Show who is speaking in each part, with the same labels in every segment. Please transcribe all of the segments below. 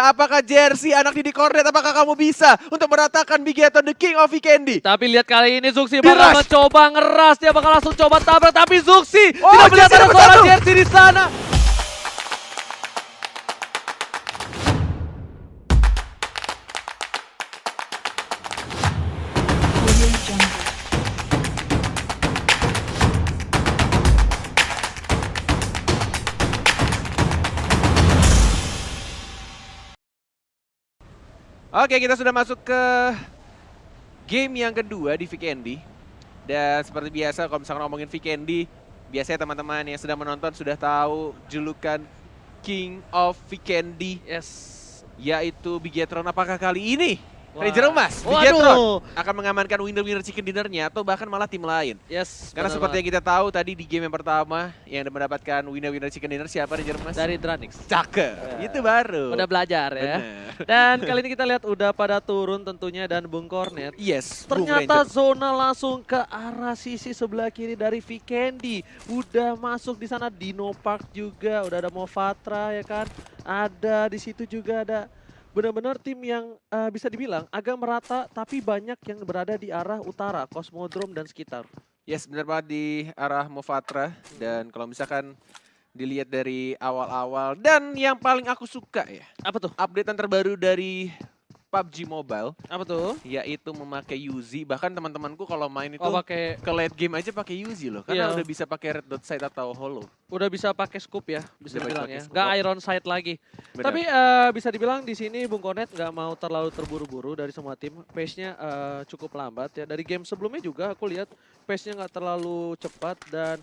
Speaker 1: Apakah Jersey anak didik Kornet, apakah kamu bisa untuk meratakan Bigeton the King of Vikendi?
Speaker 2: Tapi lihat kali ini Zuxi
Speaker 1: Di
Speaker 2: bakal
Speaker 1: rush.
Speaker 2: mencoba ngeras, dia bakal langsung coba tabrak, tapi Zuxi
Speaker 1: Oh,
Speaker 2: tidak melihat
Speaker 1: Jersey
Speaker 2: ada
Speaker 1: dapat
Speaker 2: seorang
Speaker 1: satu.
Speaker 2: Jersey di sana.
Speaker 1: Oke, kita sudah masuk ke game yang kedua di Vikendi. Dan seperti biasa kalau misalkan ngomongin Vikendi, biasanya teman-teman yang sedang menonton sudah tahu julukan King of Vikendi,
Speaker 2: Yes.
Speaker 1: yaitu Bigetron. Apakah kali ini
Speaker 2: Wah.
Speaker 1: Ranger Emas,
Speaker 2: Waduh.
Speaker 1: Bigetron akan mengamankan winner-winner chicken dinnernya atau bahkan malah tim lain?
Speaker 2: Yes.
Speaker 1: Karena
Speaker 2: benar
Speaker 1: seperti yang
Speaker 2: banget.
Speaker 1: kita tahu tadi di game yang pertama yang mendapatkan winner-winner chicken dinner siapa Ranger Emas?
Speaker 2: Dari Dranix.
Speaker 1: Cakep, itu baru.
Speaker 2: Udah belajar ya.
Speaker 1: Bener.
Speaker 2: Dan kali ini kita lihat udah pada turun tentunya dan Bung Kornet.
Speaker 1: Yes, Bung
Speaker 2: Ternyata
Speaker 1: Ranger.
Speaker 2: zona langsung ke arah sisi sebelah kiri dari Vikendi. Udah masuk di sana Dino Park juga, udah ada Movatra ya kan. Ada di situ juga ada benar-benar tim yang bisa dibilang agak merata tapi banyak yang berada di arah utara, Cosmodrome dan sekitar.
Speaker 1: Yes, benar banget di arah Movatra. Dan kalau misalkan dilihat dari awal-awal, dan yang paling aku suka ya,
Speaker 2: Apa tuh?
Speaker 1: updatean terbaru dari PUBG Mobile,
Speaker 2: Apa tuh?
Speaker 1: yaitu memakai Uzi. Bahkan teman-temanku kalau main itu
Speaker 2: Oh pakai,
Speaker 1: ke late game aja pakai Uzi loh, karena
Speaker 2: Iya.
Speaker 1: udah bisa pakai red dot sight atau hollow.
Speaker 2: udah bisa pakai scoop ya, bisa
Speaker 1: Udah
Speaker 2: dibilang
Speaker 1: pakai
Speaker 2: ya.
Speaker 1: scoop.
Speaker 2: Nggak iron sight lagi.
Speaker 1: Benar.
Speaker 2: Tapi bisa dibilang di sini Bung Konet nggak mau terlalu terburu-buru dari semua tim. Pace-nya cukup lambat ya. Dari game sebelumnya juga aku lihat pace-nya nggak terlalu cepat dan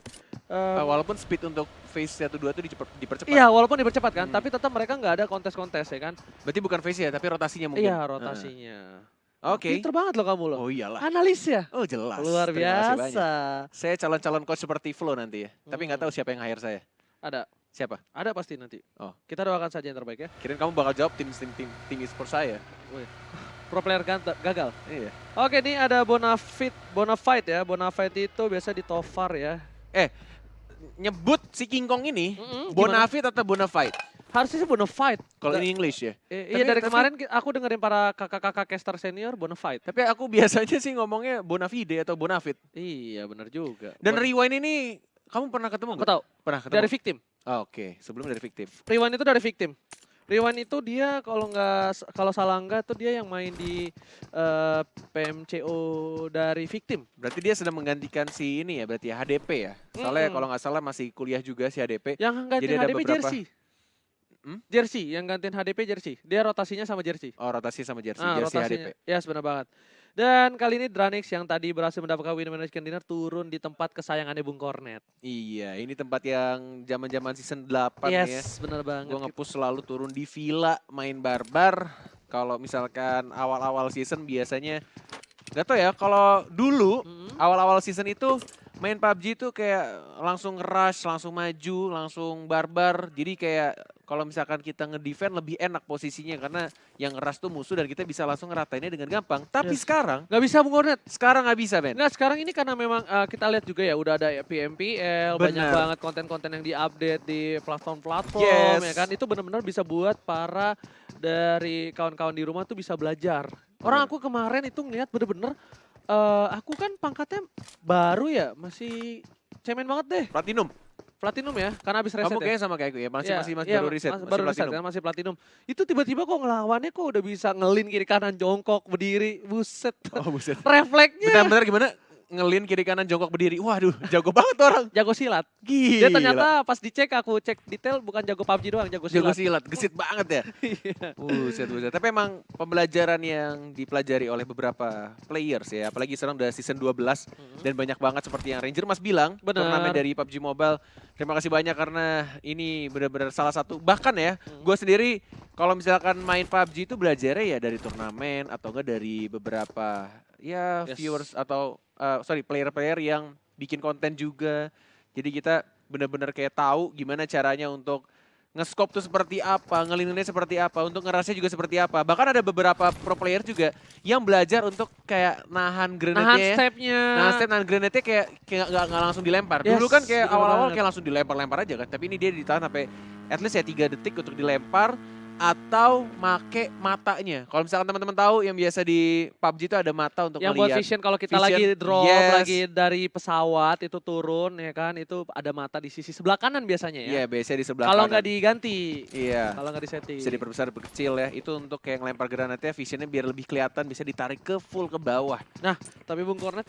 Speaker 1: Walaupun speed untuk phase 1-2 itu dipercepat.
Speaker 2: iya walaupun dipercepat kan,
Speaker 1: Hmm.
Speaker 2: tapi tetap mereka nggak ada kontes-kontes ya kan.
Speaker 1: Berarti bukan phase ya, tapi rotasinya mungkin.
Speaker 2: Iya rotasinya.
Speaker 1: Oke.
Speaker 2: Pinter banget loh kamu loh.
Speaker 1: Oh iyalah.
Speaker 2: Analis ya.
Speaker 1: Oh jelas.
Speaker 2: Luar
Speaker 1: Terima kasih banyak.
Speaker 2: biasa.
Speaker 1: Saya calon-calon coach seperti Flo nanti ya. Tapi nggak
Speaker 2: Hmm.
Speaker 1: tahu siapa yang hire saya.
Speaker 2: Ada,
Speaker 1: Siapa?
Speaker 2: ada pasti nanti.
Speaker 1: Oh.
Speaker 2: Kita doakan saja yang terbaik ya.
Speaker 1: Kirain kamu bakal jawab tim e-sport saya.
Speaker 2: Pro player gagal.
Speaker 1: Iya.
Speaker 2: Oke, ini ada Bonafide ya. Bonafide itu biasa di Tofar ya.
Speaker 1: Nyebut si King Kong ini
Speaker 2: Mm-mm,
Speaker 1: Bonafide atau Bonafide?
Speaker 2: Harusnya sih Bonafide.
Speaker 1: Kalau ini English ya.
Speaker 2: Iya dari kemarin aku dengerin para kakak-kakak caster senior Bonafide.
Speaker 1: Tapi aku biasanya sih ngomongnya Bonafide atau Bonafide.
Speaker 2: Iya benar juga.
Speaker 1: Dan Rewind ini kamu pernah ketemu
Speaker 2: aku
Speaker 1: nggak?
Speaker 2: tahu
Speaker 1: Pernah ketemu?
Speaker 2: dari Victim.
Speaker 1: Oh, oke, sebelum dari Victim.
Speaker 2: Rewind itu dari Victim. Rewind itu dia kalau salah enggak tuh dia yang main di PMCO dari Victim.
Speaker 1: Berarti dia sedang menggantikan si ini ya, berarti ya HDP ya. Soalnya
Speaker 2: Mm-mm.
Speaker 1: kalau nggak salah masih kuliah juga si HDP.
Speaker 2: Yang gantiin
Speaker 1: Jadi ada
Speaker 2: HDP
Speaker 1: beberapa-
Speaker 2: Jersey.
Speaker 1: Hmm?
Speaker 2: Jersey, yang gantiin HDP Jersey. Dia rotasinya sama Jersey.
Speaker 1: Oh, rotasi sama jersey,
Speaker 2: Ah,
Speaker 1: jersey
Speaker 2: rotasinya.
Speaker 1: HDP.
Speaker 2: Ya, benar banget. Dan kali ini Dranix yang tadi berhasil mendapatkan winner chicken dinner turun di tempat kesayangannya Bung Kornet.
Speaker 1: Iya, ini tempat yang zaman-zaman season 8 ya.
Speaker 2: Yes, benar banget.
Speaker 1: Gue nge-push selalu turun di villa main barbar. Kalau misalkan awal-awal season biasanya nggak tau ya, kalau dulu
Speaker 2: Mm-mm.
Speaker 1: awal-awal season itu main PUBG itu kayak langsung rush, langsung maju, langsung barbar. Jadi kayak kalau misalkan kita nge-defend lebih enak posisinya karena yang ngeras tuh musuh dan kita bisa langsung ngeratainnya dengan gampang. Tapi
Speaker 2: Yes.
Speaker 1: sekarang
Speaker 2: Nggak bisa Bung Kornet.
Speaker 1: nggak bisa, Ben.
Speaker 2: Nggak, sekarang ini karena memang kita lihat juga ya udah ada ya PMPL, banyak
Speaker 1: Benar.
Speaker 2: banget konten-konten yang diupdate di platform-platform
Speaker 1: Yes.
Speaker 2: ya kan. Itu benar-benar bisa buat para dari kawan-kawan di rumah tuh bisa belajar. Orang
Speaker 1: Benar.
Speaker 2: aku kemarin itu ngeliat bener-bener aku kan pangkatnya baru ya, masih cemen banget deh. Platinum ya, karena habis reset
Speaker 1: Kamu
Speaker 2: ya.
Speaker 1: kayaknya sama kayak aku ya, masih
Speaker 2: Iya,
Speaker 1: masih
Speaker 2: iya,
Speaker 1: baru reset,
Speaker 2: baru reset
Speaker 1: platinum.
Speaker 2: kan, masih platinum. Itu tiba-tiba kok ngelawannya kok udah bisa ngelin kiri kanan jongkok berdiri, buset.
Speaker 1: Oh buset.
Speaker 2: Refleksnya
Speaker 1: Bentar-bentar gimana? Ngelin kiri kanan jongkok berdiri. Waduh, jago banget tuh orang.
Speaker 2: jago silat.
Speaker 1: Gila.
Speaker 2: Dia ternyata pas dicek aku cek detail bukan jago PUBG doang, jago
Speaker 1: jago
Speaker 2: silat.
Speaker 1: silat, gesit banget ya.
Speaker 2: Iya.
Speaker 1: Buset. Tapi emang pembelajaran yang dipelajari oleh beberapa players ya, apalagi sekarang udah season 12 dan banyak banget seperti yang Ranger Mas bilang,
Speaker 2: Benar.
Speaker 1: turnamen dari PUBG Mobile. Terima kasih banyak karena ini benar-benar salah satu, bahkan ya,
Speaker 2: Hmm.
Speaker 1: gue sendiri kalau misalkan main PUBG itu belajarnya ya dari turnamen atau enggak dari beberapa ya
Speaker 2: Yes.
Speaker 1: viewers atau player-player yang bikin konten juga. Jadi kita benar-benar kayak tahu gimana caranya untuk nge-scope tuh seperti apa, ngelilinnya seperti apa, untuk ngerasnya juga seperti apa. Bahkan ada beberapa pro player juga yang belajar untuk kayak nahan
Speaker 2: Nahan
Speaker 1: grenade-nya ya.
Speaker 2: stepnya.
Speaker 1: Nahan grenade-nya kayak nggak langsung dilempar.
Speaker 2: Yes,
Speaker 1: Dulu kan kayak
Speaker 2: bener
Speaker 1: awal-awal
Speaker 2: banget.
Speaker 1: kayak langsung dilempar-lempar aja kan. Tapi ini dia ditahan sampai at least ya 3 detik untuk dilempar. atau make matanya. Kalau misalkan teman-teman tahu yang biasa di PUBG itu ada mata untuk
Speaker 2: Yang buat
Speaker 1: melihat.
Speaker 2: vision kalau kita
Speaker 1: Vision,
Speaker 2: lagi drop,
Speaker 1: yes.
Speaker 2: lagi dari pesawat itu turun ya kan, itu ada mata di sisi sebelah kanan biasanya ya.
Speaker 1: Iya, biasanya di sebelah
Speaker 2: Kalau
Speaker 1: kanan.
Speaker 2: nggak diganti,
Speaker 1: Iya.
Speaker 2: kalau nggak disetting.
Speaker 1: Bisa diperbesar, diperkecil ya. Itu untuk kayak ngelempar granatnya, visionnya biar lebih kelihatan, bisa ditarik ke full ke bawah.
Speaker 2: Tapi Bung Kornet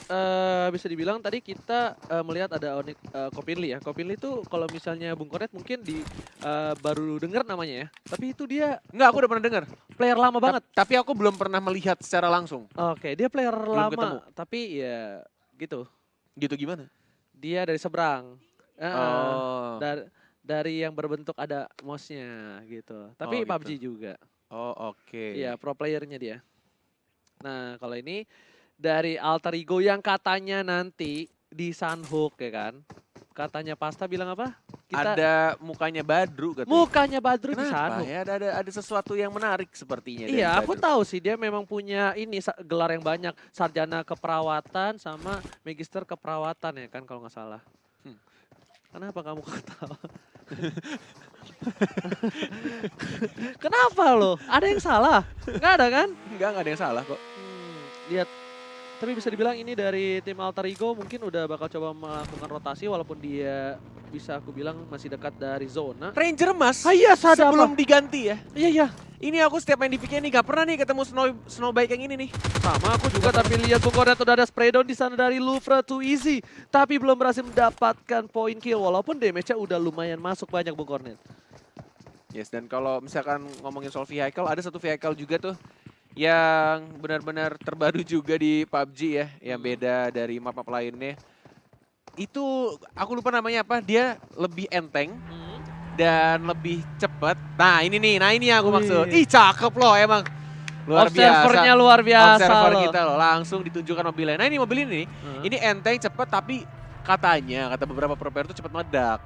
Speaker 2: bisa dibilang tadi kita melihat ada Onyx Kopinli ya. Kopinli itu kalau misalnya Bung Kornet mungkin baru dengar namanya ya. Tapi itu dia
Speaker 1: Enggak, aku udah pernah dengar.
Speaker 2: player lama banget.
Speaker 1: Tapi aku belum pernah melihat secara langsung.
Speaker 2: Oke, dia player lama,
Speaker 1: ketemu.
Speaker 2: tapi ya gitu.
Speaker 1: Gitu gimana?
Speaker 2: Dia dari seberang.
Speaker 1: Oh.
Speaker 2: Dari yang berbentuk ada mouse-nya gitu. Tapi
Speaker 1: Oh, gitu.
Speaker 2: PUBG juga.
Speaker 1: Oh, oke.
Speaker 2: Iya, pro playernya dia. Nah, kalau ini dari Alter Ego yang katanya nanti di Sunhook ya kan. Katanya Pasta bilang apa?
Speaker 1: Ada mukanya Badru katanya.
Speaker 2: Mukanya Badru di
Speaker 1: Kenapa
Speaker 2: Sunhook.
Speaker 1: ya? Ada sesuatu yang menarik sepertinya dari
Speaker 2: Iya, aku
Speaker 1: Badru.
Speaker 2: tahu sih dia memang punya ini gelar yang banyak, sarjana keperawatan sama magister keperawatan ya kan kalau nggak salah. Kenapa kamu ketawa? Kenapa lo? Ada yang salah? Nggak ada kan?
Speaker 1: Enggak ada yang salah kok.
Speaker 2: Lihat. Tapi bisa dibilang ini dari tim Alter Ego mungkin udah bakal coba melakukan rotasi walaupun dia bisa aku bilang masih dekat dari zona.
Speaker 1: Ranger Mas.
Speaker 2: Iya, sadar
Speaker 1: sebelum diganti ya.
Speaker 2: Iya.
Speaker 1: Ini aku setiap main di PK nih gak pernah nih ketemu Snowbike yang ini nih.
Speaker 2: Sama aku juga tapi lihat Bung Kornet udah ada spray down di sana dari Lufra Too Easy. Tapi belum berhasil mendapatkan point kill walaupun damage-nya udah lumayan masuk banyak Bung Kornet.
Speaker 1: Yes, dan kalau misalkan ngomongin soal vehicle, ada satu vehicle juga tuh yang benar-benar terbaru juga di PUBG ya, yang beda dari map-map lainnya. Itu aku lupa namanya apa, dia lebih enteng dan lebih cepat. Nah ini nih, yang aku maksud. Ih cakep loh emang. Luar
Speaker 2: Observernya
Speaker 1: biasa.
Speaker 2: luar biasa
Speaker 1: Observer
Speaker 2: loh.
Speaker 1: kita loh, langsung ditunjukkan mobilnya. Nah ini mobil ini, ini enteng, cepat tapi kata beberapa pro player tuh cepat meledak.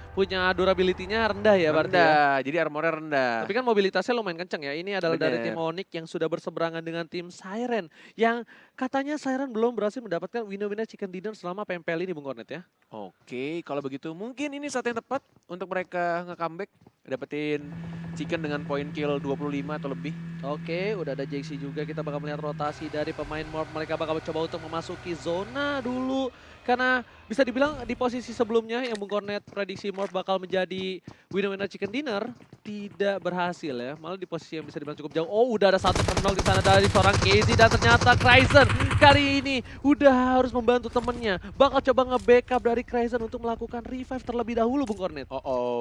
Speaker 2: Punya durability-nya rendah ya berarti ya?
Speaker 1: Rendah, jadi armornya rendah.
Speaker 2: Tapi kan mobilitasnya lumayan kenceng ya. Ini adalah dari tim
Speaker 1: Bener.
Speaker 2: Onyx yang sudah berseberangan dengan tim Siren. Yang katanya Siren belum berhasil mendapatkan winner-winner chicken dinner selama PMPL ini Bung Kornet ya.
Speaker 1: Oke, kalau begitu mungkin ini saat yang tepat untuk mereka nge-comeback. Dapetin chicken dengan point kill 25 atau lebih.
Speaker 2: Oke, udah ada JC juga. Kita bakal melihat rotasi dari pemain Morph. Mereka bakal mencoba untuk memasuki zona dulu. Karena bisa dibilang di posisi sebelumnya yang Bung Kornet prediksi Morph bakal menjadi winner-winner chicken dinner. Tidak berhasil ya. Malah di posisi yang bisa dibilang cukup jauh. Oh, udah ada satu knock di sana dari seorang KZ. Dan ternyata Kryzen kali ini udah harus membantu temennya. Bakal coba nge-backup dari Kryzen untuk melakukan revive terlebih dahulu Bung Kornet.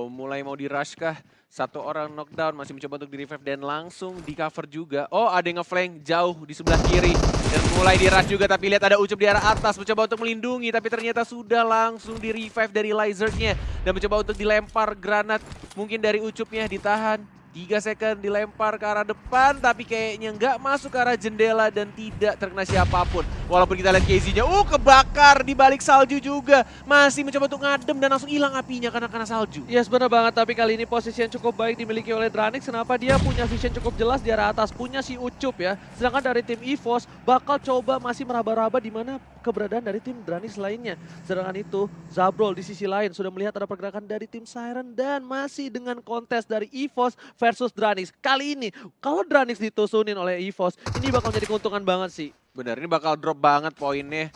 Speaker 1: Mulai mau di-rush kah? Satu orang knockdown, masih mencoba untuk di-revive dan langsung di-cover juga. Oh, ada yang nge-flank jauh di sebelah kiri. Dan mulai di-rush juga, tapi lihat ada Ucup di arah atas. Mencoba untuk melindungi, tapi ternyata sudah langsung di-revive dari Lizard-nya. Dan mencoba untuk dilempar granat. Mungkin dari Ucupnya ditahan. 3 second dilempar ke arah depan, tapi kayaknya nggak masuk ke arah jendela dan tidak terkena siapapun. Walaupun kita lihat KZ-nya, kebakar di balik salju juga. Masih mencoba untuk ngadem dan langsung hilang apinya karena kena salju.
Speaker 2: Yes, benar banget, tapi kali ini posisi yang cukup baik dimiliki oleh Dranix. Kenapa dia punya vision cukup jelas di arah atas, punya si Ucup ya. Sedangkan dari tim EVOS bakal coba masih meraba-raba di mana keberadaan dari tim Dranix lainnya. Sedangkan itu, Zabrol di sisi lain sudah melihat ada pergerakan dari tim Siren dan masih dengan kontes dari EVOS versus Dranix. Kali ini, kalau Dranix ditusunin oleh EVOS, ini bakal jadi keuntungan banget sih.
Speaker 1: Benar, ini bakal drop banget poinnya.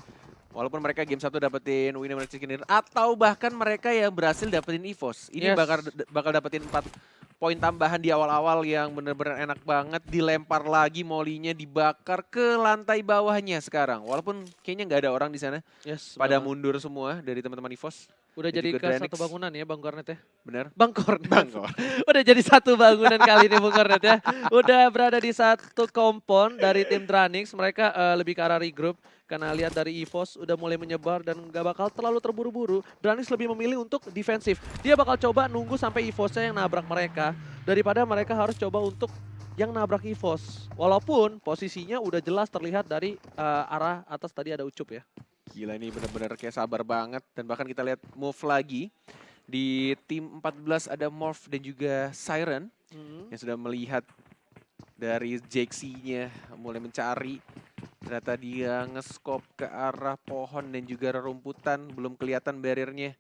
Speaker 1: Walaupun mereka game 1 dapetin winner chicken dinner atau bahkan mereka yang berhasil dapetin EVOS. Ini bakal dapetin 4 poin tambahan di awal-awal yang benar-benar enak banget. Dilempar lagi molinya, dibakar ke lantai bawahnya sekarang. Walaupun kayaknya nggak ada orang di sana.
Speaker 2: Yes,
Speaker 1: pada mundur semua dari teman-teman EVOS.
Speaker 2: Udah
Speaker 1: dan
Speaker 2: jadi
Speaker 1: juga
Speaker 2: ke
Speaker 1: Dranix.
Speaker 2: satu bangunan ya Bang Kornet ya?
Speaker 1: Benar.
Speaker 2: Bang Kornet. Udah jadi satu bangunan kali ini Bang Kornet ya. Udah berada di satu kompon dari tim Dranix. Mereka lebih ke arah regroup. Karena lihat dari EVOS udah mulai menyebar dan gak bakal terlalu terburu-buru. Dranix lebih memilih untuk defensif. Dia bakal coba nunggu sampai EVOS-nya yang nabrak mereka. Daripada mereka harus coba untuk yang nabrak EVOS. Walaupun posisinya udah jelas terlihat dari arah atas tadi ada Ucup ya.
Speaker 1: Gila, ini benar-benar kayak sabar banget. Dan bahkan kita lihat move lagi. Di tim 14 ada Morph dan juga Siren. Yang sudah melihat dari JXC-nya mulai mencari. Ternyata dia nge-scope ke arah pohon dan juga rerumputan. Belum kelihatan barriernya.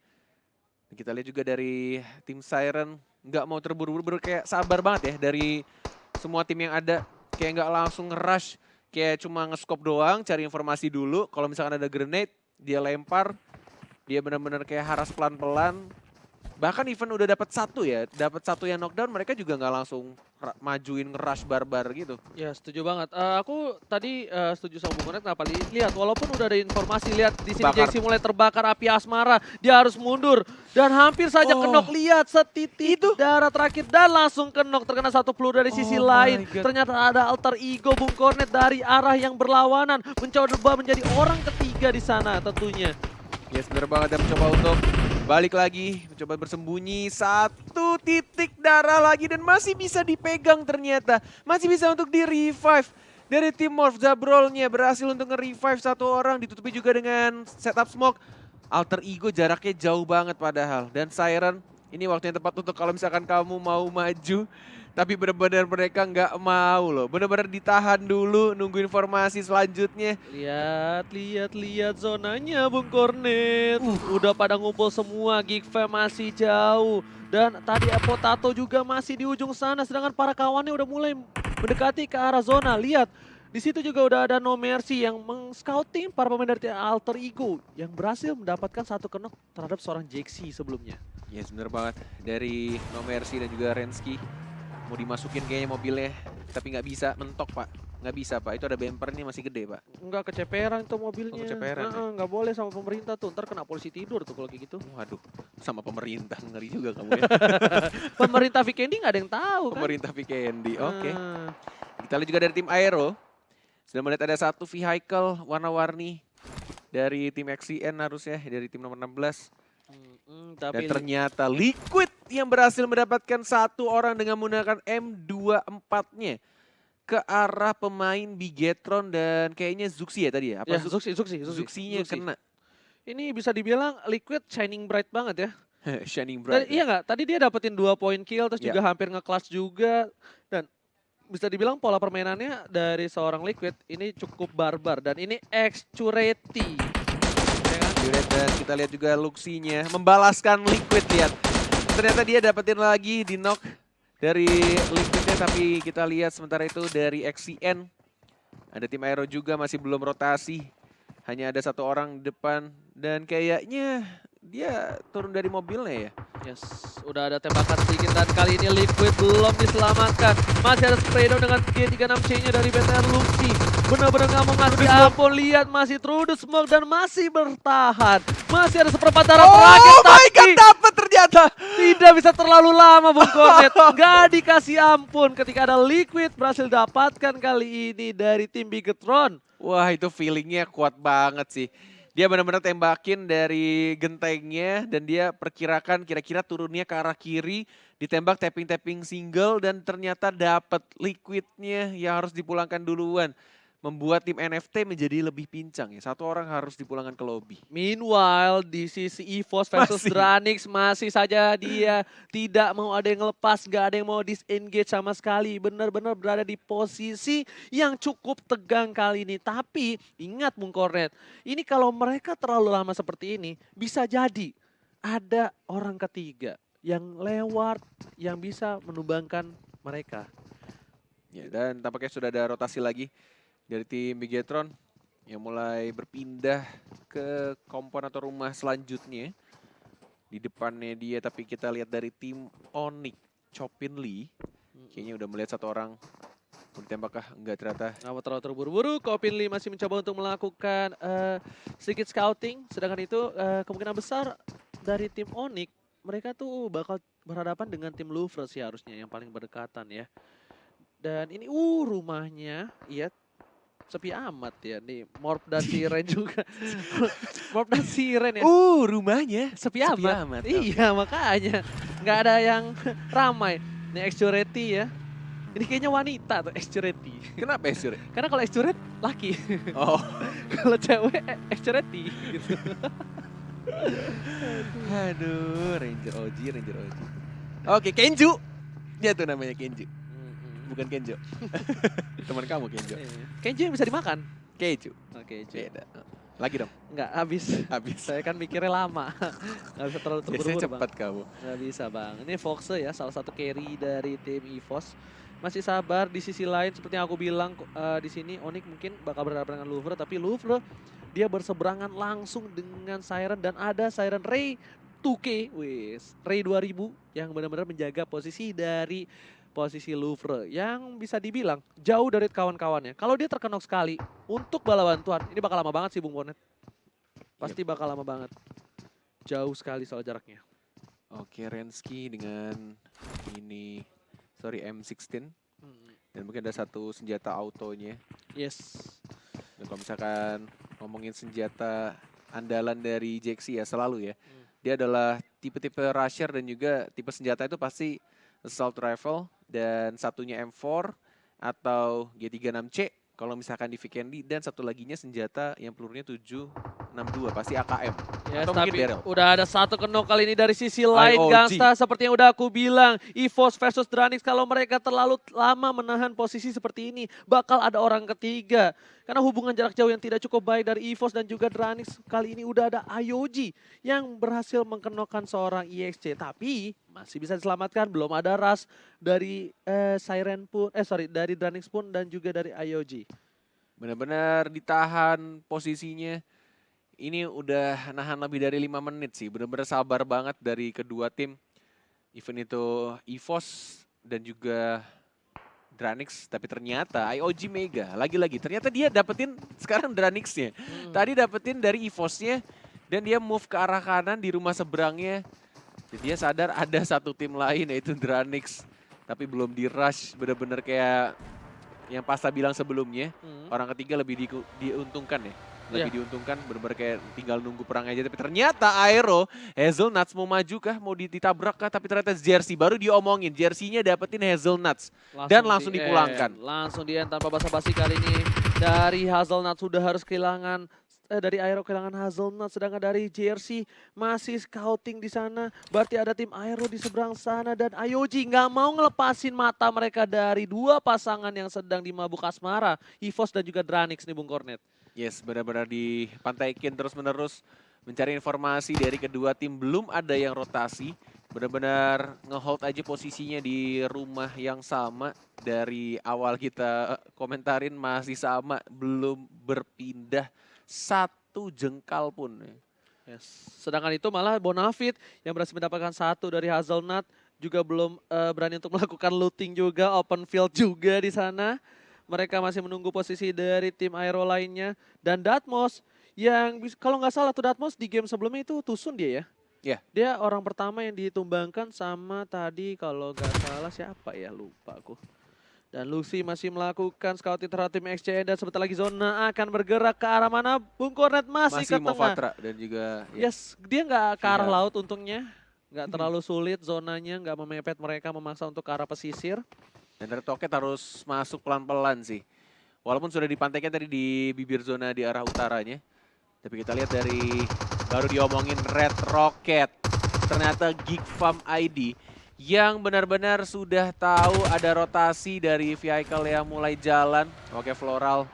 Speaker 1: Dan kita lihat juga dari tim Siren. nggak mau terburu-buru, kayak sabar banget ya dari semua tim yang ada. Kayak nggak langsung nge-rush, kayak cuma nge-scope doang, cari informasi dulu. Kalau misalkan ada grenade, dia lempar. Dia benar-benar kayak haras pelan-pelan. Bahkan even udah dapat satu yang knockdown, mereka juga nggak langsung majuin nge-rush barbar gitu.
Speaker 2: Ya setuju banget. Aku tadi setuju sama Bung Konet, kenapa lihat walaupun udah ada informasi, lihat di sini
Speaker 1: Bakar.
Speaker 2: Jaxi mulai terbakar api asmara, dia harus mundur dan hampir saja kenok, lihat setitik darah terakhir dan langsung kenok, terkena satu peluru dari sisi lain.
Speaker 1: my God.
Speaker 2: Ternyata ada alter ego Bung Konet dari arah yang berlawanan, mencoba menjadi orang ketiga di sana tentunya.
Speaker 1: Yes, bener banget, dan mencoba untuk balik lagi, mencoba bersembunyi. Satu titik darah lagi dan masih bisa dipegang ternyata. Masih bisa untuk di-revive. Dari tim Morph, Zabrolnya berhasil untuk nge-revive satu orang. Ditutupi juga dengan setup smoke. Alter ego jaraknya jauh banget padahal. Dan Siren, ini waktu yang tepat untuk kalau misalkan kamu mau maju. Tapi benar-benar mereka nggak mau loh. Benar-benar ditahan dulu, nunggu informasi selanjutnya.
Speaker 2: Lihat zonanya Bung Kornet. Udah pada ngumpul semua, Geekfam masih jauh. Dan tadi Potato juga masih di ujung sana, sedangkan para kawannya udah mulai mendekati ke arah zona. Lihat, di situ juga udah ada No Mercy yang meng-scouting para pemain dari Alter Ego yang berhasil mendapatkan satu knock terhadap seorang Jaxi sebelumnya.
Speaker 1: Yes, bener banget. Dari No Mercy dan juga Rensky. Mau dimasukin kayaknya mobilnya, tapi nggak bisa, mentok Pak. Nggak bisa Pak, itu ada bumpernya masih gede Pak.
Speaker 2: Enggak, keceperan itu mobilnya.
Speaker 1: Oh, keceperan ya?
Speaker 2: Nggak boleh sama pemerintah tuh, ntar kena polisi tidur tuh kalau kayak gitu.
Speaker 1: Waduh, sama pemerintah, ngeri juga kamu ya.
Speaker 2: Pemerintah Vikendi nggak ada yang tahu kan.
Speaker 1: Pemerintah Vikendi, oke.
Speaker 2: Ah.
Speaker 1: Kita lihat juga dari tim Aero. Sudah melihat ada satu vehicle warna-warni dari tim XCN harusnya, dari tim nomor 16. Dan
Speaker 2: Tapi
Speaker 1: ternyata Liquid yang berhasil mendapatkan satu orang dengan menggunakan M24-nya ke arah pemain Bigetron dan kayaknya Zuxi ya tadi ya? Apa
Speaker 2: ya, Zuxi.
Speaker 1: Zuxinya kena.
Speaker 2: Ini bisa dibilang Liquid shining bright banget ya.
Speaker 1: Shining
Speaker 2: Tadi,
Speaker 1: bright.
Speaker 2: iya nggak? Tadi dia dapetin 2 point kill, terus
Speaker 1: Ya.
Speaker 2: juga hampir nge-clutch juga. Dan bisa dibilang pola permainannya dari seorang Liquid ini cukup barbar. Dan ini Extureti. Ya kan?
Speaker 1: Dan kita lihat juga Luxinya membalaskan Liquid, lihat. Ternyata dia dapetin lagi di knock dari Liquidnya, tapi kita lihat sementara itu dari XCN. Ada tim Aero juga masih belum rotasi. Hanya ada satu orang di depan dan kayaknya dia turun dari mobilnya ya.
Speaker 2: Yes, udah ada tembakan sedikit dan kali ini Liquid belum diselamatkan. Masih ada Spredo dengan G36C-nya dari BTR Luxi. Benar-benar nggak mau ngasih ampun, lihat masih through the smoke dan masih bertahan. Masih ada seperempat darah terakhir, tapi
Speaker 1: dapet ternyata.
Speaker 2: tidak bisa terlalu lama Bung Kornet. Nggak dikasih ampun ketika ada Liquid berhasil dapatkan kali ini dari tim Bigetron.
Speaker 1: Wah, itu feelingnya kuat banget sih. Dia benar-benar tembakin dari gentengnya dan dia perkirakan kira-kira turunnya ke arah kiri, ditembak tapping-tapping single dan ternyata dapat Liquidnya yang harus dipulangkan duluan. Membuat tim NFT menjadi lebih pincang ya. Satu orang harus dipulangkan ke lobby.
Speaker 2: Meanwhile di sisi EVOS versus
Speaker 1: Masih.
Speaker 2: Dranix masih saja dia tidak mau ada yang lepas, gak ada yang mau disengage sama sekali. Benar-benar berada di posisi yang cukup tegang kali ini. Tapi ingat Bung Kornet, ini kalau mereka terlalu lama seperti ini bisa jadi ada orang ketiga yang lewat yang bisa menumbangkan mereka.
Speaker 1: Ya, dan tampaknya sudah ada rotasi lagi dari tim Bigetron yang mulai berpindah ke kompon atau rumah selanjutnya. Di depannya dia, tapi kita lihat dari tim Onyx, Chopin Lee. Kayaknya udah melihat satu orang. Mau ditembak kah? Enggak ternyata.
Speaker 2: Nggak mau terlalu terburu-buru, Chopin Lee masih mencoba untuk melakukan sedikit scouting. Sedangkan itu kemungkinan besar dari tim Onyx, mereka tuh bakal berhadapan dengan tim Louvre sih harusnya yang paling berdekatan ya. Dan ini rumahnya, iya sepi amat ya nih, Morph dan Siren juga. Morph dan Siren ya.
Speaker 1: Rumahnya
Speaker 2: Sepi
Speaker 1: sepi
Speaker 2: amat.
Speaker 1: amat.
Speaker 2: Iya makanya nggak ada yang ramai. Ini Extureti ya. Ini kayaknya wanita tuh Extureti.
Speaker 1: Kenapa ya, Sur?
Speaker 2: Karena kalau Exturet laki.
Speaker 1: Oh,
Speaker 2: Kalau cewek Extureti gitu.
Speaker 1: aduh, Ranger OG. Oke, Kenju. Dia tuh namanya Kenju. Bukan Kenjo. Teman kamu Kenjo.
Speaker 2: Kenji yang bisa dimakan.
Speaker 1: Keju.
Speaker 2: Oke,
Speaker 1: Beda. Lagi dong.
Speaker 2: Nggak habis.
Speaker 1: Habis.
Speaker 2: Saya kan mikirnya lama. Nggak bisa terlalu
Speaker 1: Biasanya
Speaker 2: terburu-buru Bang.
Speaker 1: cepat kamu.
Speaker 2: Nggak bisa Bang. Ini Foxe ya salah satu carry dari tim EVOS. Masih sabar di sisi lain seperti yang aku bilang di sini Onyx mungkin bakal berhadapan dengan Louvre. Tapi Louvre dia berseberangan langsung dengan Siren dan ada Siren Ray 2K, wis Ray 2000 yang benar-benar menjaga posisi dari posisi Louvre yang bisa dibilang jauh dari kawan-kawannya. Kalau dia terkenok sekali untuk bala bantuan, ini bakal lama banget sih Bung Bonet. Pasti bakal lama banget. Jauh sekali soal jaraknya.
Speaker 1: Oke, Rensky dengan ini, sorry M16. Dan mungkin ada satu senjata autonya.
Speaker 2: Yes.
Speaker 1: Dan kalau misalkan ngomongin senjata andalan dari Jaxi ya selalu ya. Dia adalah tipe-tipe rusher dan juga tipe senjata itu pasti assault rifle dan satunya M4 atau G36C kalau misalkan di Vikendi dan satu laginya senjata yang pelurunya 762 pasti AKM.
Speaker 2: Yes,
Speaker 1: Atau mungkin
Speaker 2: tapi
Speaker 1: barrel.
Speaker 2: udah ada satu kenok kali ini dari sisi lain
Speaker 1: IOG.
Speaker 2: Gangsta seperti yang udah aku bilang. EVOS versus Dranix kalau mereka terlalu lama menahan posisi seperti ini bakal ada orang ketiga. Karena hubungan jarak jauh yang tidak cukup baik dari EVOS dan juga Dranix kali ini udah ada IOG yang berhasil mengkenokkan seorang EXC. Tapi masih bisa diselamatkan, belum ada rush dari Siren pun, dari Dranix pun dan juga dari IOG.
Speaker 1: Benar-benar ditahan posisinya. Ini udah nahan lebih dari 5 menit sih. Benar-benar sabar banget dari kedua tim. Even itu EVOS dan juga Dranix. Tapi ternyata IOG Mega. Lagi-lagi ternyata dia dapetin sekarang Dranixnya. Tadi dapetin dari EVOS-nya. Dan dia move ke arah kanan di rumah seberangnya. Dan dia sadar ada satu tim lain yaitu Dranix. Tapi belum di rush. Benar-benar kayak yang Pasta bilang sebelumnya. Orang ketiga lebih diuntungkan ya. Lebih diuntungkan, benar-benar kayak tinggal nunggu perang aja. Tapi ternyata Aero, Hazelnuts mau maju kah? Mau ditabrak kah? Tapi ternyata Jersey, baru diomongin. Jersey-nya dapetin Hazelnuts. Dan langsung dipulangkan.
Speaker 2: Langsung di end tanpa basa-basi kali ini. Dari Hazelnuts sudah harus kehilangan, dari Aero kehilangan Hazelnuts. Sedangkan dari Jersey masih scouting di sana. Berarti ada tim Aero di seberang sana. Dan IOG nggak mau ngelepasin mata mereka dari dua pasangan yang sedang dimabuk asmara. EVOS dan juga Dranix nih Bung Kornet.
Speaker 1: Yes, benar-benar dipantaikin terus-menerus mencari informasi dari kedua tim. Belum ada yang rotasi, benar-benar ngehold aja posisinya di rumah yang sama. Dari awal kita komentarin masih sama, belum berpindah satu jengkal pun.
Speaker 2: Yes. Sedangkan itu malah Bonafit yang berhasil mendapatkan satu dari Hazelnut juga belum berani untuk melakukan looting juga, open field juga di sana. Mereka masih menunggu posisi dari tim Aero lainnya. Dan Datmos yang kalau nggak salah tuh Datmos di game sebelumnya itu Tusun dia ya?
Speaker 1: Iya.
Speaker 2: Dia orang pertama yang ditumbangkan sama tadi kalau nggak salah siapa ya, lupa aku. Dan Lucy masih melakukan scouting terhadap tim XCN dan sebentar lagi zona akan bergerak ke arah mana? Bung Kornet masih ke tengah.
Speaker 1: Mofatra dan juga
Speaker 2: Yes, dia nggak ke arah laut untungnya. Nggak terlalu sulit zonanya, nggak memepet mereka, memaksa untuk ke arah pesisir.
Speaker 1: Dan Red Rocket harus masuk pelan-pelan sih. Walaupun sudah dipantaikan tadi di bibir zona di arah utaranya. Tapi kita lihat dari baru diomongin Red Rocket. Ternyata Geek Farm ID yang benar-benar sudah tahu ada rotasi dari vehicle yang mulai jalan. Oke, Floral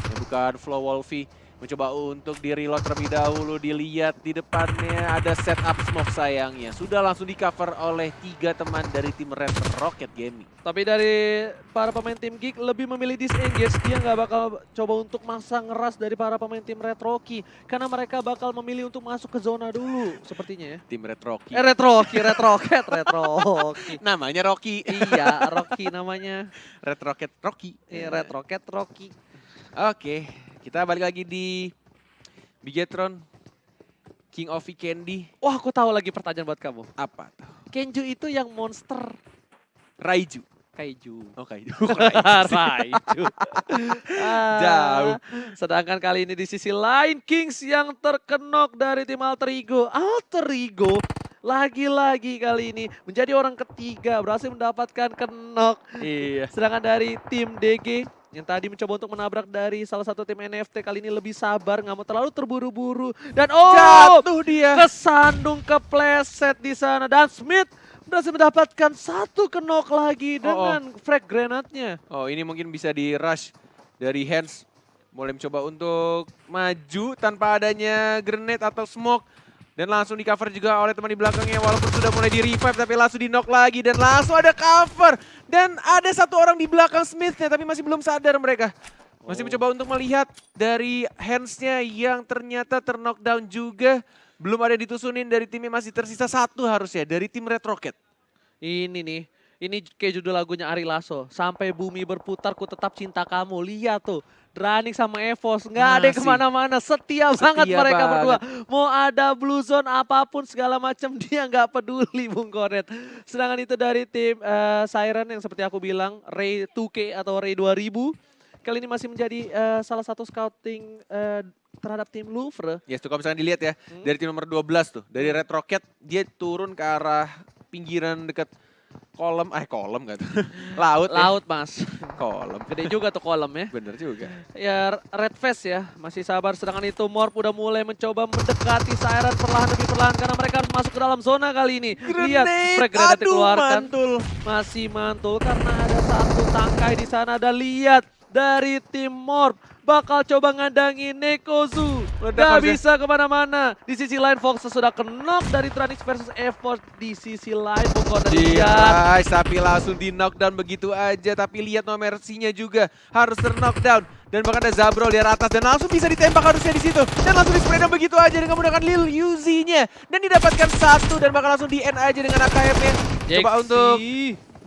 Speaker 1: yang bukan Flow Wolfie. Mencoba untuk di-reload terlebih dahulu, dilihat di depannya ada setup smoke sayangnya. Sudah langsung di-cover oleh 3 teman dari tim Red Rocket Gaming.
Speaker 2: Tapi dari para pemain tim Geek lebih memilih disengage, dia nggak bakal coba untuk masa ngeras dari para pemain tim Red Rocky. Karena mereka bakal memilih untuk masuk ke zona dulu, sepertinya ya.
Speaker 1: Tim Red Rocky.
Speaker 2: Red Rocky, Red Rocket, Red Rocky.
Speaker 1: Namanya Rocky.
Speaker 2: Iya, Rocky namanya.
Speaker 1: Red Rocket Rocky.
Speaker 2: Iya, Red Rocket, Rocky.
Speaker 1: Oke, kita balik lagi di Bigetron. King of Vikendi.
Speaker 2: Wah, aku tahu lagi pertanyaan buat kamu.
Speaker 1: Apa tuh?
Speaker 2: Kenju itu yang monster.
Speaker 1: Raiju.
Speaker 2: Kaiju.
Speaker 1: Oh, Kaiju.
Speaker 2: Raiju.
Speaker 1: Jauh.
Speaker 2: Sedangkan kali ini di sisi lain Kings yang terkenok dari tim Alter Ego. Alter Ego lagi-lagi kali ini menjadi orang ketiga berhasil mendapatkan kenok.
Speaker 1: Iya.
Speaker 2: Sedangkan dari tim DG yang tadi mencoba untuk menabrak dari salah satu tim NFT kali ini lebih sabar, nggak mau terlalu terburu-buru. Dan
Speaker 1: jatuh dia.
Speaker 2: Kesandung kepleset di sana. Dan Smith berhasil mendapatkan satu kenok lagi dengan frag grenade-nya.
Speaker 1: Oh, ini mungkin bisa di rush dari Hands. mulai mencoba untuk maju tanpa adanya grenade atau smoke. Dan langsung di cover juga oleh teman di belakangnya walaupun sudah mulai di revive tapi langsung di knock lagi. Dan langsung ada cover. Dan ada satu orang di belakang Smith-nya tapi masih belum sadar mereka. Masih mencoba untuk melihat dari hands-nya yang ternyata terknockdown juga. Belum ada ditusunin dari timnya, masih tersisa satu harusnya dari tim Red Rocket.
Speaker 2: Ini nih, ini kayak judul lagunya Ari Lasso. Sampai bumi berputar ku tetap cinta kamu. Lihat tuh, Dranik sama Evos nggak ada yang
Speaker 1: Masih.
Speaker 2: kemana-mana. Setia banget mereka
Speaker 1: banget.
Speaker 2: berdua. Mau ada blue zone apapun segala macam dia nggak peduli Bung Koret. Sedangkan itu dari tim Siren yang seperti aku bilang, Ray 2K atau Ray 2000. Kali ini masih menjadi salah satu scouting terhadap tim Louvre.
Speaker 1: Yes, tuh kalau misalkan dilihat ya, dari tim nomor 12 tuh, dari Red Rocket, dia turun ke arah pinggiran dekat kolom kan? Laut ya.
Speaker 2: Laut mas.
Speaker 1: Kolom.
Speaker 2: Gede juga tuh kolom ya.
Speaker 1: Bener juga.
Speaker 2: Ya Red Face ya, masih sabar. Sedangkan itu Morp udah mulai mencoba mendekati Siren perlahan demi perlahan karena mereka harus masuk ke dalam zona kali ini. Lihat, frag grenade dikeluarkan.
Speaker 1: Mantul.
Speaker 2: Masih mantul karena ada satu tangkai di sana. Dan lihat dari tim Morp bakal coba ngandangin Nekozu. Gak bisa kemana-mana. Di sisi lain Fox sudah knock dari Tranix versus Effort. Di sisi lain Bung
Speaker 1: Iya, tapi langsung di knockdown begitu aja. Tapi lihat No Mercy-nya juga harus ter-knockdown. Dan bahkan ada Zabrol di atas dan langsung bisa ditembak harusnya di situ. Dan langsung di spray down begitu aja dengan menggunakan Lil Uzi-nya. Dan didapatkan satu dan bakal langsung di end aja dengan AKM-nya. Coba untuk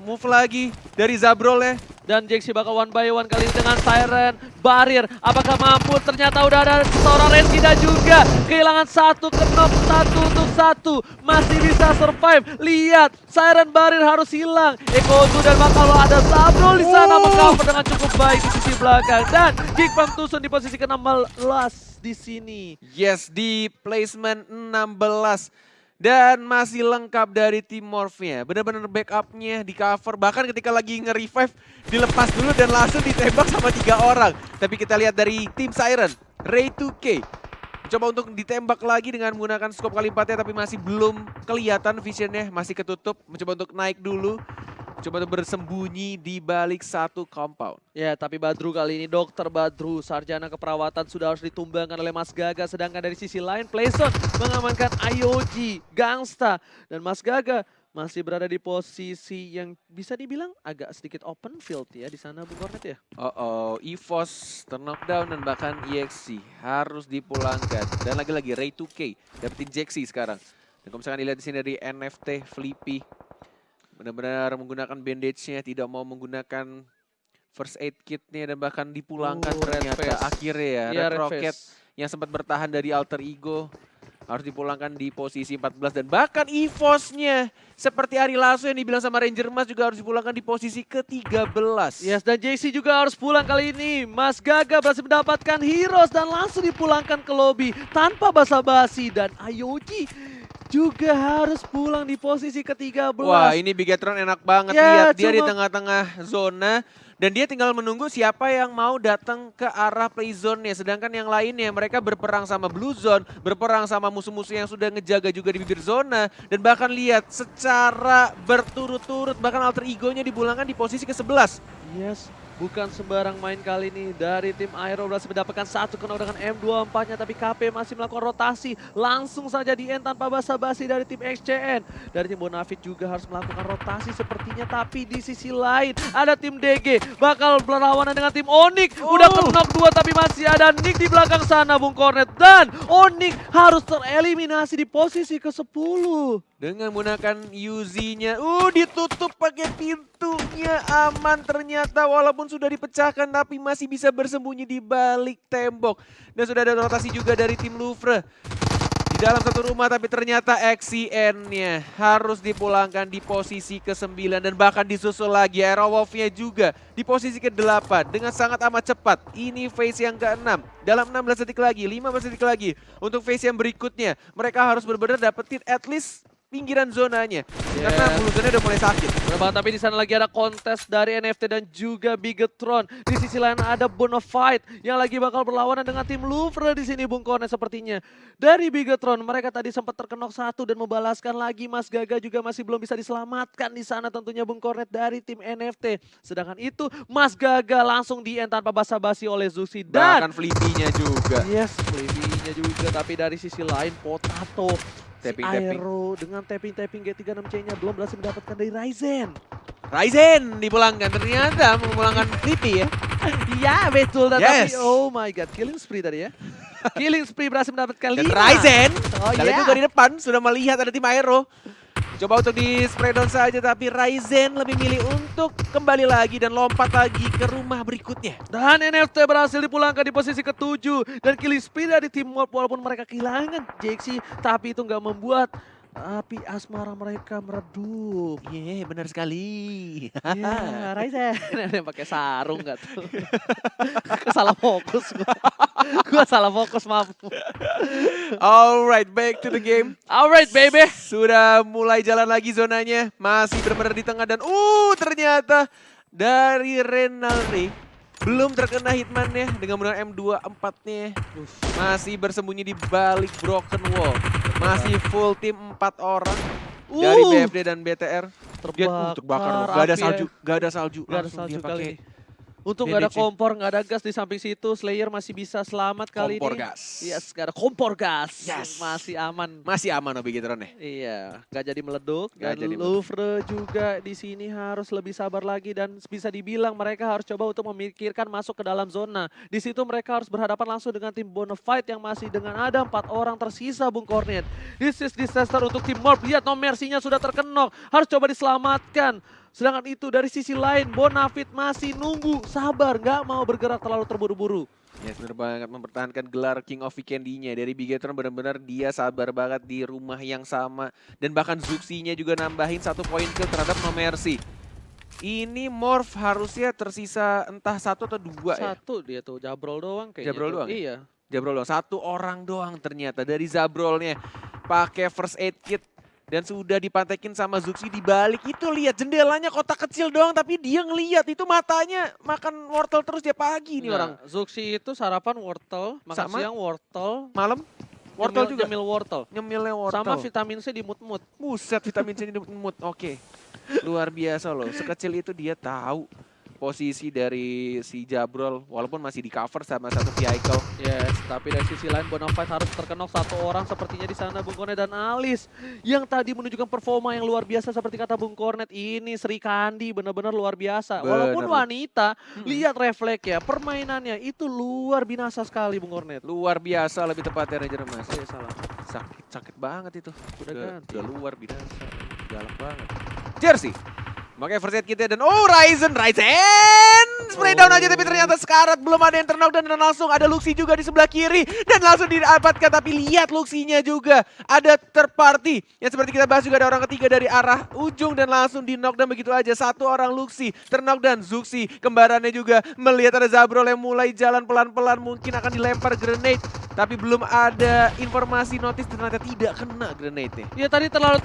Speaker 1: move lagi dari Zabrol-nya.
Speaker 2: Dan Jaxi bakal one by one kali ini dengan Siren Barrier. Apakah mampu? Ternyata udah ada seorang Reskida juga. Kehilangan satu, knock satu untuk satu. Masih bisa survive. Lihat, Siren Barrier harus hilang. Ekozu dan bakal ada Zabrol di sana mengcover dengan cukup baik di sisi belakang. Dan Geekpam Tusun di posisi ke-16 di sini.
Speaker 1: Yes, di placement 16. Dan masih lengkap dari tim Morph-nya. Benar-benar backupnya di cover. Bahkan ketika lagi nge-revive dilepas dulu dan langsung ditembak sama 3 orang. Tapi kita lihat dari tim Siren, Ray 2K. Coba untuk ditembak lagi dengan menggunakan scope kali 4-nya tapi masih belum kelihatan visionnya. Masih ketutup. Mencoba untuk naik dulu. Coba untuk bersembunyi di balik satu compound.
Speaker 2: Ya, tapi Badru kali ini Dokter Badru, sarjana keperawatan sudah harus ditumbangkan oleh Mas Gaga. Sedangkan dari sisi lain, Playzone mengamankan IOG, Gangsta. Dan Mas Gaga masih berada di posisi yang bisa dibilang agak sedikit open field ya di sana Bung Kornet ya.
Speaker 1: EVOS ter-knockdown dan bahkan EXC harus dipulangkan. Dan lagi-lagi Ray 2K dapetin Jaxi sekarang. Dan kalau misalkan dilihat di sini dari NFT, Flippy. Benar-benar menggunakan bandage-nya, tidak mau menggunakan first aid kit-nya dan bahkan dipulangkan ternyata akhirnya ya. Red Rocket yang sempat bertahan dari alter ego harus dipulangkan di posisi 14 dan bahkan EVOS-nya seperti Ari Lasso yang dibilang sama Ranger Mas juga harus dipulangkan di posisi ke-13.
Speaker 2: Yes, dan JC juga harus pulang kali ini. Mas Gaga berhasil mendapatkan Heroes dan langsung dipulangkan ke lobby tanpa basa-basi. Dan IOG juga harus pulang di posisi ke-13.
Speaker 1: Wah, ini Bigetron enak banget.
Speaker 2: Ya,
Speaker 1: Lihat dia di tengah-tengah zona. Dan dia tinggal menunggu siapa yang mau datang ke arah play zone-nya. Sedangkan yang lainnya mereka berperang sama blue zone. Berperang sama musuh-musuh yang sudah ngejaga juga di bibir zona. Dan bahkan lihat secara berturut-turut bahkan alter ego-nya dipulangkan di posisi ke-11.
Speaker 2: Yes, bukan sembarang main kali ini dari tim Aero berhasil mendapatkan satu knock dengan M24-nya. Tapi KP masih melakukan rotasi. Langsung saja di end tanpa basa-basi dari tim XCN. Dari tim Bonafit juga harus melakukan rotasi sepertinya. Tapi di sisi lain ada tim DG. Bakal berlawanan dengan tim Onyx. Udah knock 2 tapi masih ada Nick di belakang sana Bung Kornet. Dan Onyx harus tereliminasi di posisi ke-10.
Speaker 1: Dengan menggunakan Uzi-nya. Ditutup pakai pintunya. Aman ternyata walaupun sudah dipecahkan tapi masih bisa bersembunyi di balik tembok. Dan sudah ada rotasi juga dari tim Louvre. Di dalam satu rumah tapi ternyata XCN-nya harus dipulangkan di posisi ke-9 dan bahkan disusul lagi Aerowolf-nya juga di posisi ke-8 dengan sangat amat cepat. Ini phase yang ke-6 dalam 16 detik lagi, 15 detik lagi untuk phase yang berikutnya. Mereka harus benar-benar dapetin at least pinggiran zonanya. Karena bulu zonanya udah mulai sakit.
Speaker 2: Benar, tapi di sana lagi ada kontes dari NFT dan juga Bigetron. Di sisi lain ada Bonafide yang lagi bakal berlawanan dengan tim Louvre di sini Bung Kornet sepertinya. Dari Bigetron mereka tadi sempat terkenok satu dan membalaskan lagi. Mas Gaga juga masih belum bisa diselamatkan di sana tentunya Bung Kornet dari tim NFT. Sedangkan itu Mas Gaga langsung di-end tanpa basa-basi oleh Zuxi dan
Speaker 1: Bahkan Flippy-nya juga.
Speaker 2: yes, Flippy-nya juga, tapi dari sisi lain Potato,
Speaker 1: Tapping-tapping.
Speaker 2: Aero dengan tapping-tapping G36C-nya belum berhasil mendapatkan dari Ryzen.
Speaker 1: Ryzen dipulangkan, ternyata memulangkan Flippy ya.
Speaker 2: Iya betul, dan
Speaker 1: Yes.
Speaker 2: tapi oh my god, killing spree tadi ya. Killing spree berhasil mendapatkan
Speaker 1: Dan
Speaker 2: 5.
Speaker 1: Ryzen,
Speaker 2: Oh
Speaker 1: kalian
Speaker 2: iya.
Speaker 1: juga di depan sudah melihat ada tim Aero. Coba untuk di spray down saja, tapi Ryzen lebih milih untuk kembali lagi dan lompat lagi ke rumah berikutnya.
Speaker 2: Dan NFT berhasil dipulangkan di posisi ke-7 dan killing spree dari tim Mob walaupun mereka kehilangan JXC, tapi itu nggak membuat api asmara mereka meredup.
Speaker 1: Iya, benar sekali.
Speaker 2: Iya, Ryzen. Ada yang pakai sarung nggak tuh? Salah fokus gua. Gua salah fokus, maaf.
Speaker 1: Alright, back to the game.
Speaker 2: Alright, baby.
Speaker 1: Sudah mulai jalan lagi zonanya. Masih benar-benar di tengah dan ternyata dari Renalri belum terkena hitman-nya dengan menggunakan M24-nya. Masih bersembunyi di balik broken wall. Masih full tim 4 orang dari BFD dan BTR. Dia terbakar loh. Gak ada
Speaker 2: api ya.
Speaker 1: salju, gak ada salju.
Speaker 2: Gak ada
Speaker 1: Langsung
Speaker 2: salju
Speaker 1: dia
Speaker 2: kali
Speaker 1: pakai
Speaker 2: ini. Untung gak ada
Speaker 1: bandage-nya.
Speaker 2: kompor, gak ada gas di samping situ. Slayer masih bisa selamat kali
Speaker 1: Kompor
Speaker 2: ini.
Speaker 1: gas.
Speaker 2: Yes, gak ada kompor gas.
Speaker 1: Yes.
Speaker 2: Masih aman.
Speaker 1: Masih aman Obigitron ya.
Speaker 2: Iya, gak jadi meleduk.
Speaker 1: Gak
Speaker 2: Dan
Speaker 1: jadi
Speaker 2: Louvre juga di sini harus lebih sabar lagi dan bisa dibilang mereka harus coba untuk memikirkan masuk ke dalam zona. Di situ mereka harus berhadapan langsung dengan tim Bonafide yang masih dengan ada 4 orang tersisa Bung Kornet. This is disaster untuk tim Morph. Lihat No Mercy-nya sudah terkenok. Harus coba diselamatkan. Sedangkan itu dari sisi lain Bonafide masih nunggu, sabar, nggak mau bergerak terlalu terburu-buru.
Speaker 1: Ya bener banget mempertahankan gelar King of Weekendy-nya. Dari Bigetron benar-benar dia sabar banget di rumah yang sama. Dan bahkan Zuxi-nya juga nambahin 1 poin kill terhadap No Mercy. Ini Morph harusnya tersisa entah 1 atau 2 ya.
Speaker 2: Satu dia tuh, Jabrol doang kayaknya.
Speaker 1: Jabrol
Speaker 2: tuh.
Speaker 1: doang ya?
Speaker 2: Iya.
Speaker 1: Jabrol doang, 1 orang doang ternyata dari Zabrolnya. Pakai first aid kit. Dan sudah dipantekin sama Zuxi di balik itu, lihat jendelanya kotak kecil doang tapi dia ngelihat itu matanya makan wortel terus dia pagi nih orang.
Speaker 2: Zuxi itu sarapan wortel, makan
Speaker 1: Sama?
Speaker 2: siang wortel,
Speaker 1: Malam wortel juga.
Speaker 2: nyemil wortel.
Speaker 1: Nyemilnya wortel.
Speaker 2: Sama vitamin C di mut-mut.
Speaker 1: Buset, vitamin C di mood. Oke. Luar biasa loh. Sekecil itu dia tahu posisi dari si Jabrol walaupun masih di cover sama satu vehicle.
Speaker 2: Yes, tapi dari sisi lain Bonafide harus terkenok 1 orang sepertinya di sana Bung Kornet dan Alice yang tadi menunjukkan performa yang luar biasa seperti kata Bung Kornet. Ini Sri Kandi benar-benar luar biasa.
Speaker 1: Bener.
Speaker 2: Walaupun wanita, lihat refleks ya, permainannya itu luar binasa sekali Bung Kornet.
Speaker 1: Luar biasa lebih tepatnya Ranger Mas.
Speaker 2: Salah.
Speaker 1: Sakit banget itu.
Speaker 2: Udah ganti.
Speaker 1: Udah luar biasa. Galak banget. Jersey. Makanya first aid kita dan Ryzen spray down aja tapi ternyata sekarat, belum ada yang terknock dan langsung ada Luxi juga di sebelah kiri dan langsung didapatkan, tapi lihat Luxinya juga ada third party yang seperti kita bahas juga ada orang ketiga dari arah ujung dan langsung di knock dan begitu aja 1 orang Luxi terknock dan Zuxi kembarannya juga melihat ada Zabrol yang mulai jalan pelan-pelan mungkin akan dilempar grenade tapi belum ada informasi notice ternyata tidak kena grenade-nya.
Speaker 2: Ya tadi terlalu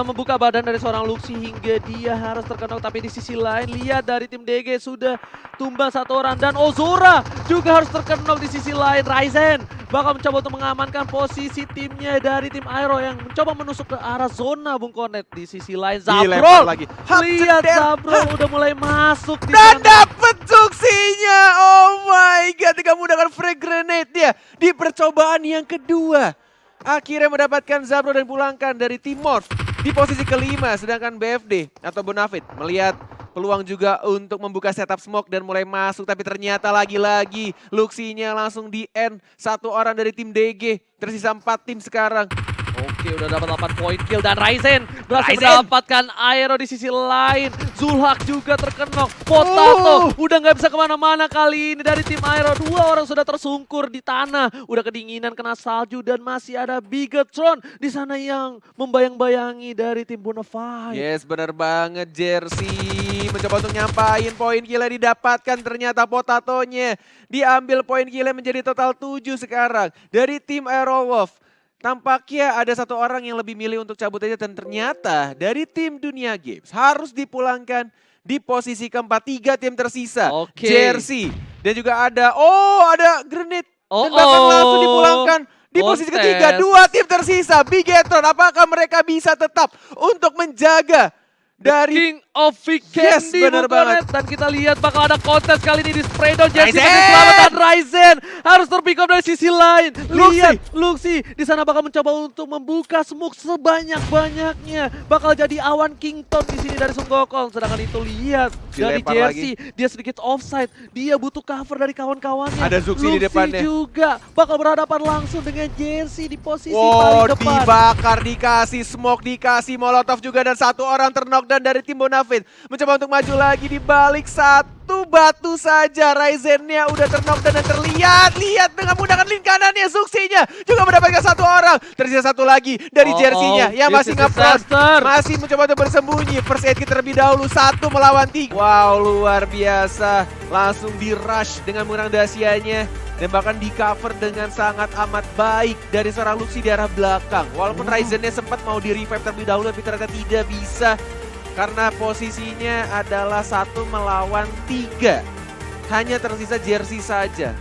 Speaker 2: membuka badan dari seorang Luxi hingga dia harus terkenok, tapi di sisi lain lihat dari tim DG sudah tumbang 1 orang dan Ozora juga harus terkenok di sisi lain. Ryzen bakal mencoba untuk mengamankan posisi timnya dari tim Aero yang mencoba menusuk ke arah zona Bung Kornet. Di sisi lain
Speaker 1: Dilempar
Speaker 2: Zabrol,
Speaker 1: lagi.
Speaker 2: lihat
Speaker 1: Jeder.
Speaker 2: Zabrol udah mulai masuk di
Speaker 1: Dan
Speaker 2: sana.
Speaker 1: dapet Zuxinya. Oh my god, dia menggunakan frag grenade dia di percobaan yang kedua. Akhirnya mendapatkan Zabrol dan pulangkan dari tim Morph di posisi kelima. Sedangkan BFD atau Bonafide melihat peluang juga untuk membuka setup smoke dan mulai masuk. Tapi ternyata lagi-lagi Luxinya langsung di end 1 orang dari tim DG. Tersisa 4 tim sekarang.
Speaker 2: Oke, udah dapat 8 poin kill dan Ryzen berhasil mendapatkan Aero di sisi lain. Zulhak juga terkenok. Potato udah nggak bisa kemana-mana kali ini dari tim Aero. 2 orang sudah tersungkur di tanah. Udah kedinginan kena salju dan masih ada Bigetron di sana yang membayang-bayangi dari tim Bonafide.
Speaker 1: Yes, benar banget Jersey. Mencoba untuk nyampain poin killnya didapatkan. Ternyata Potatonya diambil poin killnya menjadi total 7 sekarang. Dari tim Aerowolf. tampaknya ada satu orang yang lebih milih untuk cabut aja dan ternyata dari tim Dunia Games harus dipulangkan di posisi keempat. 3 tim tersisa.
Speaker 2: Oke.
Speaker 1: Jersey dan juga ada Grenade dan
Speaker 2: Oh,
Speaker 1: bahkan langsung dipulangkan di posisi
Speaker 2: Montes.
Speaker 1: ketiga. 2 tim tersisa. Bigetron apakah mereka bisa tetap untuk menjaga dari
Speaker 2: King of Vikendi
Speaker 1: bener banget.
Speaker 2: Dan kita lihat bakal ada kontes kali ini di Spraydon. Jersey
Speaker 1: Ryzen!
Speaker 2: masih selamat dan Ryzen harus terpick up dari sisi lain.
Speaker 1: Luxy.
Speaker 2: Lihat Luxy di sana bakal mencoba untuk membuka smoke sebanyak-banyaknya. Bakal jadi awan Kington di sini dari Sun Gokong. Sedangkan itu lihat dari
Speaker 1: Dilempar
Speaker 2: Jersey, dia sedikit offside. Dia butuh cover dari kawan-kawannya.
Speaker 1: Ada Zuxi di depannya.
Speaker 2: Juga bakal berhadapan langsung dengan Jersey di posisi
Speaker 1: wow,
Speaker 2: paling depan.
Speaker 1: dibakar, dikasih smoke, dikasih molotov juga dan satu orang terknockdown dari tim Bonafide. Mencoba untuk maju lagi di balik satu batu saja. Ryzen-nya udah terknockdown dan terlihat. Lihat dengan menggunakan link kanannya. Zuxi-nya juga mendapatkan satu orang. Tersisa satu lagi dari Jersey-nya yang
Speaker 2: this
Speaker 1: masih
Speaker 2: is
Speaker 1: nge-front.
Speaker 2: disaster.
Speaker 1: Masih mencoba untuk bersembunyi. First aid kit terlebih dahulu. 1 melawan 3. Wow, luar biasa. Langsung di-rush dengan menggunakan dasianya. Dan bahkan di-cover dengan sangat amat baik dari seorang Luxy di arah belakang. Walaupun Ryzen-nya sempat mau di-revive terlebih dahulu, tapi ternyata tidak bisa. Karena posisinya adalah 1 melawan 3. Hanya tersisa Jersey saja.